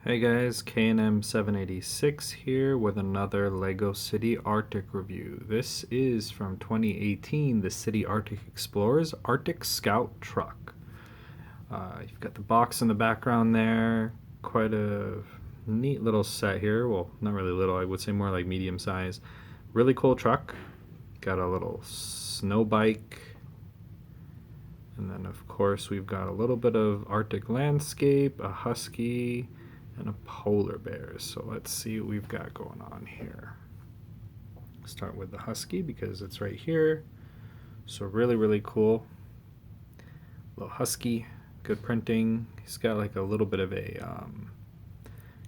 Hey guys, K&M 786 here with another LEGO City Arctic review. This is from 2018, the City Arctic Explorers Arctic Scout Truck. You've got the box in the background there, quite a neat little set here. Well, not really little, I would say more like medium size. Really cool truck. Got a little snow bike. And then of course we've got a little bit of Arctic landscape, a husky, and a polar bear. So let's see what we've got going on here. Start with the husky because it's right here. So really cool. Little husky, good printing. He's got like a little bit of a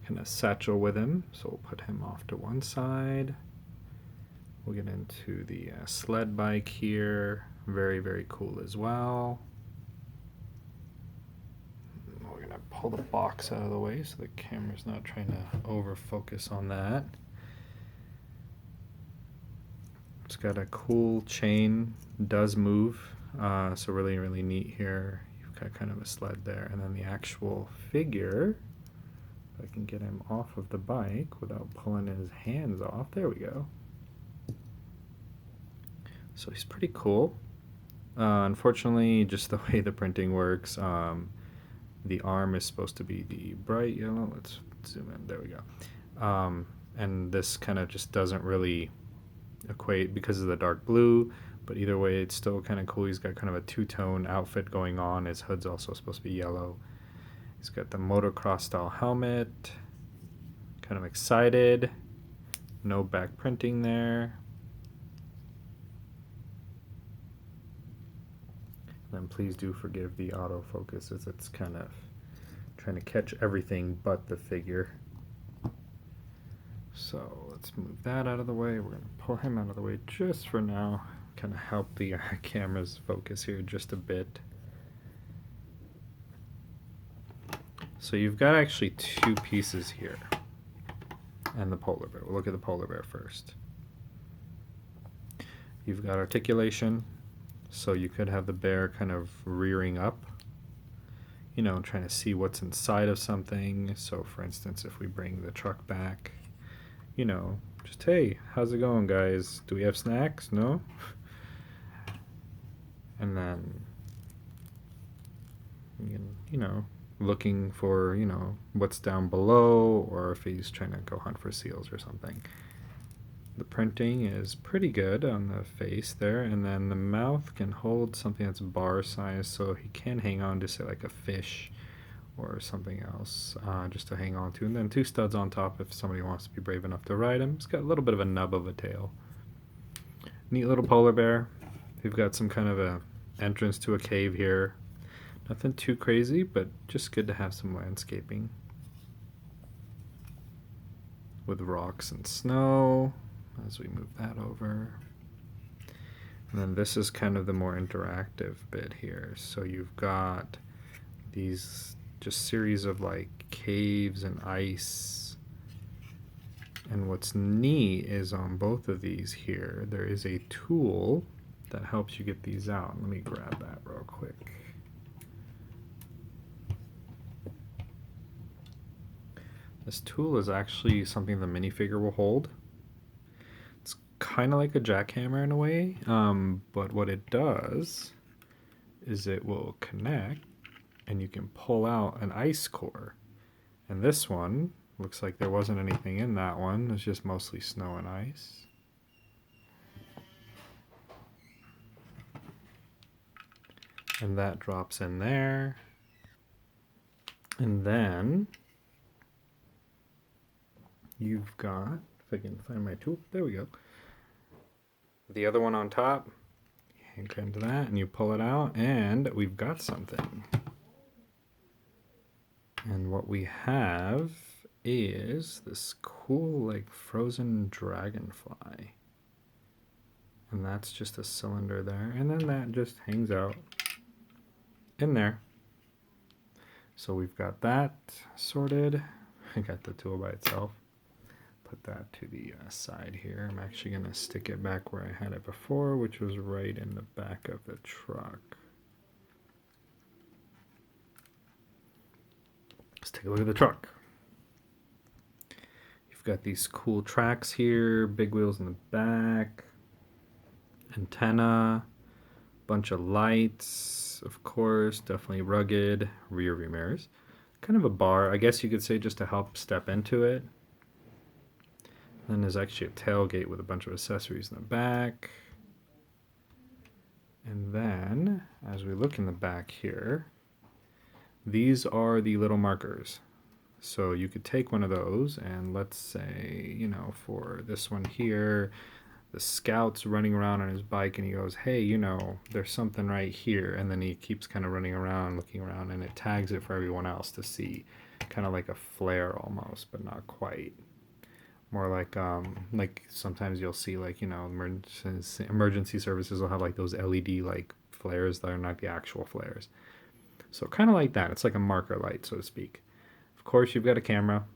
kind of satchel with him. So we'll put him off to one side. We'll get into the sled bike here. Very cool as well. Pull the box out of the way so the camera's not trying to over focus on that. It's got a cool chain, does move, so really neat here. You've got kind of a sled there, and then the actual figure, if I can get him off of the bike without pulling his hands off, there we go. So he's pretty cool. Unfortunately, just the way the printing works, the arm is supposed to be the bright yellow. Let's zoom in. There we go. And this kind of just doesn't really equate because of the dark blue, but either way it's still kind of cool. He's got kind of a two-tone outfit going on. His hood's also supposed to be yellow. He's got the motocross style helmet. Kind of excited. No back printing there. Then please do forgive the autofocus as it's kind of trying to catch everything but the figure. So let's move that out of the way. We're going to pull him out of the way just for now. Kind of help the camera's focus here just a bit. So you've got actually two pieces here. And the polar bear. We'll look at the polar bear first. You've got articulation. So you could have the bear kind of rearing up, you know, trying to see what's inside of something. So for instance, if we bring the truck back, you know, just, hey, how's it going, guys? Do we have snacks? No? And then, you know, looking for, you know, what's down below, or if he's trying to go hunt for seals or something. The printing is pretty good on the face there, and then the mouth can hold something that's bar size, so he can hang on to, say, like a fish or something else, just to hang on to. And then two studs on top if somebody wants to be brave enough to ride him. It's got a little bit of a nub of a tail. Neat little polar bear. We've got some kind of a entrance to a cave here. Nothing too crazy, but just good to have some landscaping with rocks and snow. As we move that over. And then this is kind of the more interactive bit here. So you've got these just series of like caves and ice. And what's neat is on both of these here, there is a tool that helps you get these out. Let me grab that real quick. This tool is actually something the minifigure will hold. Kind of like a jackhammer in a way, but what it does is it will connect and you can pull out an ice core. And this one looks like there wasn't anything in that one. It's just mostly snow and ice. And that drops in there. And then you've got, if I can find my tool, there we go. The other one on top, you hook into that and you pull it out, and we've got something. And what we have is this cool, like, frozen dragonfly. And that's just a cylinder there, and then that just hangs out in there. So we've got that sorted. I got the tool by itself. Put that to the side here. I'm actually going to stick it back where I had it before, which was right in the back of the truck. Let's take a look at the truck. got these cool tracks here, big wheels in the back, antenna, bunch of lights, of course, definitely rugged, rear view mirrors. Kind of a bar, I guess you could say, just to help step into it. Then there's actually a tailgate with a bunch of accessories in the back. And then, as we look in the back here, these are the little markers. So you could take one of those, and let's say, you know, for this one here, the scout's running around on his bike and he goes, hey, you know, there's something right here. And then he keeps kind of running around, looking around, and it tags it for everyone else to see. Kind of like a flare almost, but not quite. More like sometimes you'll see, like, you know, emergency services will have like those LED like flares that are not the actual flares. So kind of like that. It's like a marker light, so to speak. Of course, you've got a camera.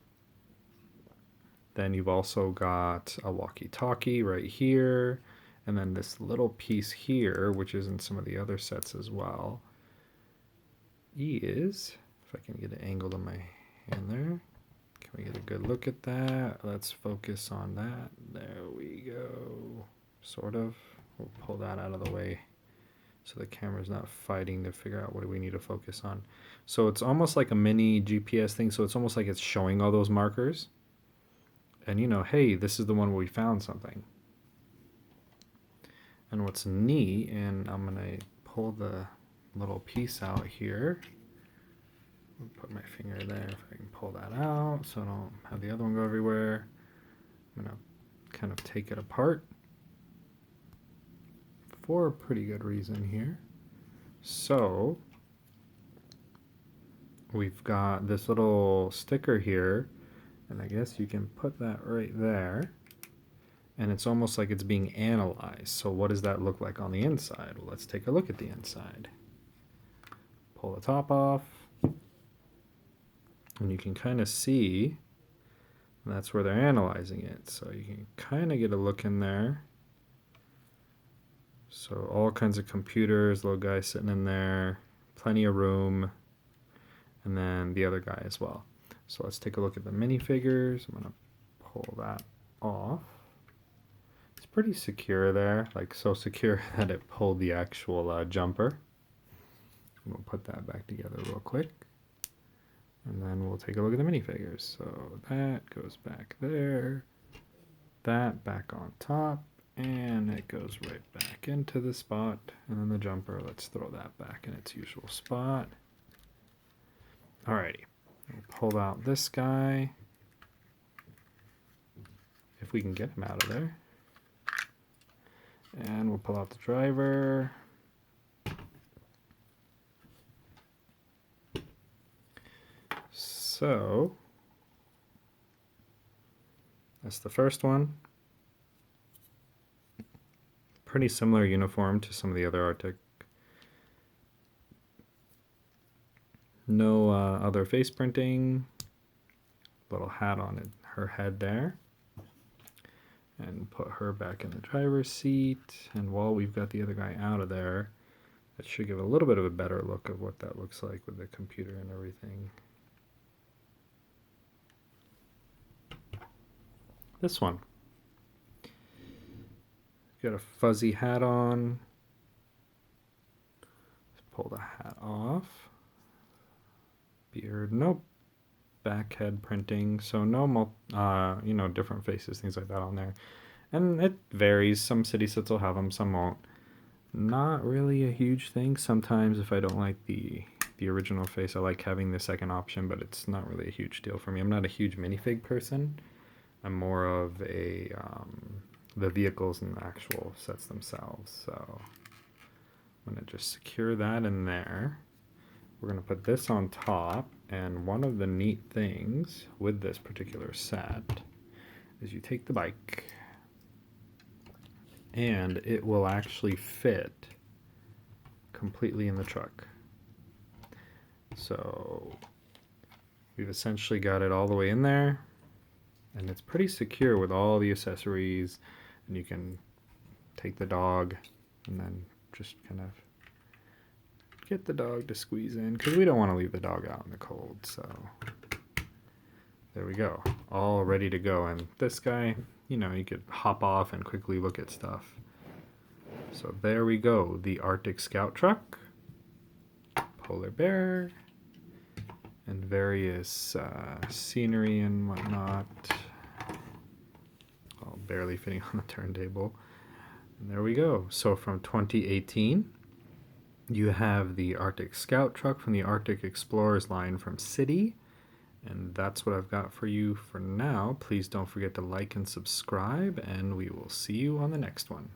Then you've also got a walkie-talkie right here. And then this little piece here, which is in some of the other sets as well, is, if I can get it angled on my hand there. Can we get a good look at that? Let's focus on that. There we go. Sort of. We'll pull that out of the way so the camera's not fighting to figure out what do we need to focus on. So it's almost like a mini GPS thing. So it's almost like it's showing all those markers. And you know, hey, this is the one where we found something. And what's neat, and I'm going to pull the little piece out here. I'll put my finger there if I can pull that out so I don't have the other one go everywhere. I'm going to kind of take it apart for a pretty good reason here. So we've got this little sticker here, and I guess you can put that right there. And it's almost like it's being analyzed. So what does that look like on the inside? Well, let's take a look at the inside. Pull the top off. And you can kind of see that's where they're analyzing it. So you can kind of get a look in there. So all kinds of computers, little guy sitting in there, plenty of room, and then the other guy as well. So let's take a look at the minifigures. I'm going to pull that off. It's pretty secure there, like so secure that it pulled the actual jumper. We'll put that back together real quick. And then we'll take a look at the minifigures. So that goes back there, that back on top, and it goes right back into the spot. And then the jumper, let's throw that back in its usual spot. Alrighty, we'll pull out this guy, if we can get him out of there. And we'll pull out the driver. So that's the first one. Pretty similar uniform to some of the other Arctic. No other face printing. Little hat on it, her head there. And put her back in the driver's seat. And while we've got the other guy out of there, that should give a little bit of a better look of what that looks like with the computer and everything. This one. Got a fuzzy hat on. Let's pull the hat off. Beard, nope. Back head printing, so no, you know, different faces, things like that on there. And it varies. Some city sets will have them, some won't. Not really a huge thing. Sometimes if I don't like the original face, I like having the second option, but it's not really a huge deal for me. I'm not a huge minifig person. I'm more of a the vehicles and the actual sets themselves. So I'm going to just secure that in there. We're going to put this on top, and one of the neat things with this particular set is you take the bike and it will actually fit completely in the truck. So we've essentially got it all the way in there, and it's pretty secure with all the accessories, and you can take the dog and then just kind of get the dog to squeeze in, because we don't want to leave the dog out in the cold. So There we go. All ready to go. And this guy, you know, you could hop off and quickly look at stuff. So there we go. The Arctic Scout Truck, polar bear, and various scenery and whatnot. All barely fitting on the turntable. And there we go. So from 2018, you have the Arctic Scout Truck from the Arctic Explorers line from City. And that's what I've got for you for now. Please don't forget to like and subscribe, and we will see you on the next one.